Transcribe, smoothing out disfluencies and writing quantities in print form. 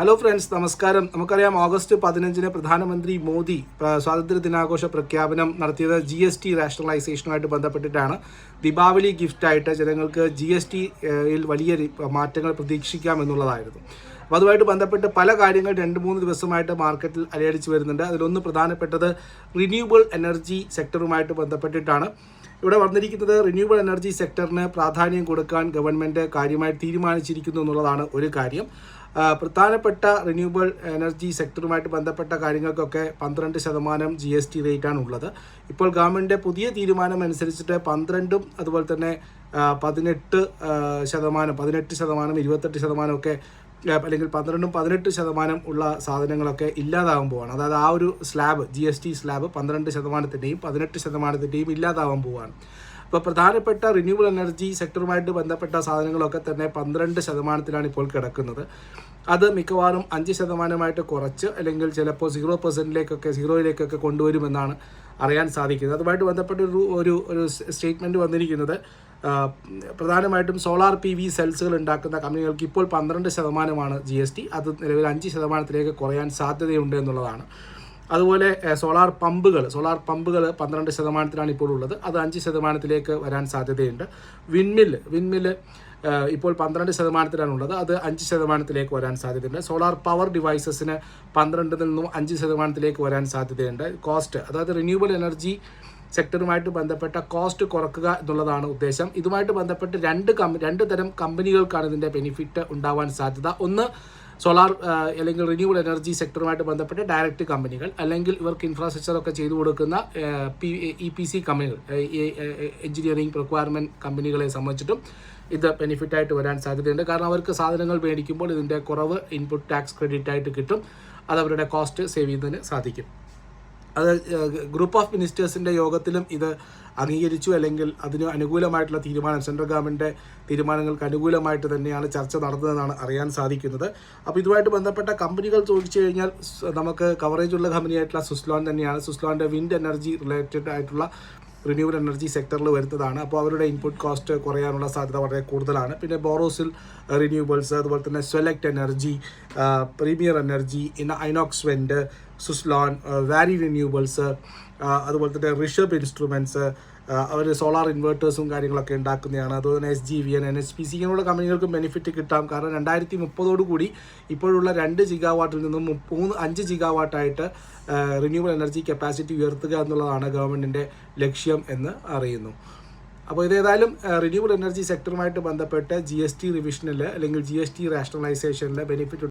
Hello friends, നമസ്കാരം. നമുക്കറിയാം August 15 പ്രധാനമന്ത്രി മോദി സ്വാതന്ത്ര്യ ദിനാഘോഷ പ്രഖ്യാപനം നടത്തിയത് GST റാഷണലൈസേഷനുമായിട്ട് ബന്ധപ്പെട്ടിട്ടാണ്. ദീപാവലി ഗിഫ്റ്റായിട്ട് ജനങ്ങൾക്ക് GSTയിൽ വലിയ മാറ്റങ്ങൾ പ്രതീക്ഷിക്കാം എന്നുള്ളതായിരുന്നു. അപ്പോൾ അതുമായിട്ട് ബന്ധപ്പെട്ട് പല കാര്യങ്ങൾ 2-3 ദിവസമായിട്ട് മാർക്കറ്റിൽ അലയടിച്ച് വരുന്നുണ്ട്. അതിലൊന്ന് പ്രധാനപ്പെട്ടത് റിന്യൂവബിൾ എനർജി സെക്ടറുമായിട്ട് ബന്ധപ്പെട്ടിട്ടാണ്. ഇവിടെ വന്നിരിക്കുന്നത് റിന്യൂവബിൾ എനർജി സെക്ടറിന് പ്രാധാന്യം കൊടുക്കാൻ ഗവൺമെൻറ് കാര്യമായി തീരുമാനിച്ചിരിക്കുന്നു എന്നുള്ളതാണ് ഒരു കാര്യം. പ്രധാനപ്പെട്ട റിന്യൂവബിൾ എനർജി സെക്ടറുമായിട്ട് ബന്ധപ്പെട്ട കാര്യങ്ങൾക്കൊക്കെ 12% GST റേറ്റാണ് ഉള്ളത്. ഇപ്പോൾ ഗവൺമെൻറ് പുതിയ തീരുമാനം അനുസരിച്ചിട്ട് 12 അതുപോലെ തന്നെ 18%, 28%, ഒക്കെ അല്ലെങ്കിൽ 12%, 18% ഉള്ള സാധനങ്ങളൊക്കെ ഇല്ലാതാവാൻ പോവാണ്. അതായത് ആ ഒരു സ്ലാബ് GST സ്ലാബ് 12%-ൻ്റെയും 18%-ൻ്റെയും ഇല്ലാതാവാൻ പോവുകയാണ്. അപ്പോൾ പ്രധാനപ്പെട്ട റിന്യൂവബിൾ എനർജി സെക്ടറുമായിട്ട് ബന്ധപ്പെട്ട സാധനങ്ങളൊക്കെ തന്നെ 12%-ലാണ് ഇപ്പോൾ കിടക്കുന്നത്. അത് മിക്കവാറും 5%-ആയിട്ട് കുറച്ച് അല്ലെങ്കിൽ ചിലപ്പോൾ 0%-ലേക്കൊക്കെ കൊണ്ടുവരുമെന്നാണ് അറിയാൻ സാധിക്കുന്നത്. അതുമായിട്ട് ബന്ധപ്പെട്ട ഒരു സ്റ്റേറ്റ്മെൻറ്റ് വന്നിരിക്കുന്നത് പ്രധാനമായിട്ടും സോളാർ PV സെൽസുകൾ ഉണ്ടാക്കുന്ന കമ്പനികൾക്ക് ഇപ്പോൾ 12%-ആണ് GST. അത് നിലവിൽ 5%-ലേക്ക് കുറയാൻ സാധ്യതയുണ്ട് എന്നുള്ളതാണ്. അതുപോലെ സോളാർ പമ്പുകൾ 12%-ലാണ് ഇപ്പോൾ ഉള്ളത്. അത് 5%-ലേക്ക് വരാൻ സാധ്യതയുണ്ട്. വിൻമില്ല് ഇപ്പോൾ 12%-ലാണുള്ളത്. അത് 5%-ലേക്ക് വരാൻ സാധ്യതയുണ്ട്. സോളാർ പവർ ഡിവൈസസിന് 12%-ൽ നിന്നും 5%-ലേക്ക് വരാൻ സാധ്യതയുണ്ട്. കോസ്റ്റ്, അതായത് റിന്യൂവബിൾ എനർജി സെക്ടറുമായിട്ട് ബന്ധപ്പെട്ട കോസ്റ്റ് കുറക്കുക എന്നുള്ളതാണ് ഉദ്ദേശം. ഇതുമായിട്ട് ബന്ധപ്പെട്ട് രണ്ട് തരം കമ്പനികൾക്കാണ് ഇതിൻ്റെ ബെനിഫിറ്റ് ഉണ്ടാവാൻ സാധ്യത. ഒന്ന് സോളാർ അല്ലെങ്കിൽ റിന്യൂവബിൾ എനർജി സെക്ടറുമായിട്ട് ബന്ധപ്പെട്ട് ഡയറക്റ്റ് കമ്പനികൾ, അല്ലെങ്കിൽ ഇവർക്ക് ഇൻഫ്രാസ്ട്രക്ചറൊക്കെ ചെയ്തു കൊടുക്കുന്ന EPC കമ്പനികൾ, എഞ്ചിനീയറിംഗ് റിക്വയർമെൻറ്റ് കമ്പനികളെ സംബന്ധിച്ചിട്ടും ഇത് ബെനിഫിറ്റായിട്ട് വരാൻ സാധ്യതയുണ്ട്. കാരണം അവർക്ക് സാധനങ്ങൾ മേടിക്കുമ്പോൾ ഇതിൻ്റെ കുറവ് ഇൻപുട്ട് ടാക്സ് ക്രെഡിറ്റ് ആയിട്ട് കിട്ടും. അത് അവരുടെ കോസ്റ്റ് സേവ് ചെയ്യുന്നതിന് സാധിക്കും. അത് ഗ്രൂപ്പ് ഓഫ് മിനിസ്റ്റേഴ്സിൻ്റെ യോഗത്തിലും ഇത് അംഗീകരിച്ചു, അല്ലെങ്കിൽ അതിന് അനുകൂലമായിട്ടുള്ള തീരുമാനം, സെൻട്രൽ ഗവൺമെൻറ് തീരുമാനങ്ങൾക്ക് അനുകൂലമായിട്ട് തന്നെയാണ് ചർച്ച നടന്നതെന്നാണ് അറിയാൻ സാധിക്കുന്നത്. അപ്പോൾ ഇതുമായിട്ട് ബന്ധപ്പെട്ട കമ്പനികൾ ചോദിച്ചു കഴിഞ്ഞാൽ നമുക്ക് കവറേജുള്ള കമ്പനിയായിട്ടുള്ള സുസ്ലോൺ തന്നെയാണ്. സുസ്ലോണിൻ്റെ വിൻഡ് എനർജി റിലേറ്റഡ് ആയിട്ടുള്ള റിന്യൂവബിൾ എനർജി സെക്ടറിൽ വരുന്നതാണ്. അപ്പോൾ അവരുടെ ഇൻപുട്ട് കോസ്റ്റ് കുറയാനുള്ള സാധ്യത വളരെ കൂടുതലാണ്. പിന്നെ ബോറോസിൽ റിന്യൂവബിൾസ്, അതുപോലെ തന്നെ Swelect energy, premier energy, Inox wind, Suzlon, Waaree renewables, അതുപോലെ തന്നെ ഋഷഭ് ഇൻസ്ട്രുമെൻറ്റ്സ്, അവർ സോളാർ ഇൻവേർട്ടേഴ്സും കാര്യങ്ങളൊക്കെ ഉണ്ടാക്കുന്നതാണ്. അതുപോലെ തന്നെ SGVN, NHPC ഇങ്ങനെയുള്ള കമ്പനികൾക്ക് ബെനിഫിറ്റ് കിട്ടാം. കാരണം 2030 ഇപ്പോഴുള്ള 2 GW നിന്നും 5 GW റിന്യൂവബിൾ എനർജി കപ്പാസിറ്റി ഉയർത്തുക എന്നുള്ളതാണ് ഗവൺമെൻറ്റിൻ്റെ ലക്ഷ്യം എന്ന് അറിയുന്നു. അപ്പോൾ ഇതേതായാലും റിന്യൂവബിൾ എനർജി സെക്ടറുമായിട്ട് ബന്ധപ്പെട്ട് GST റിവിഷനിൽ അല്ലെങ്കിൽ GST റാഷണലൈസേഷനിൽ ബെനിഫിറ്റ്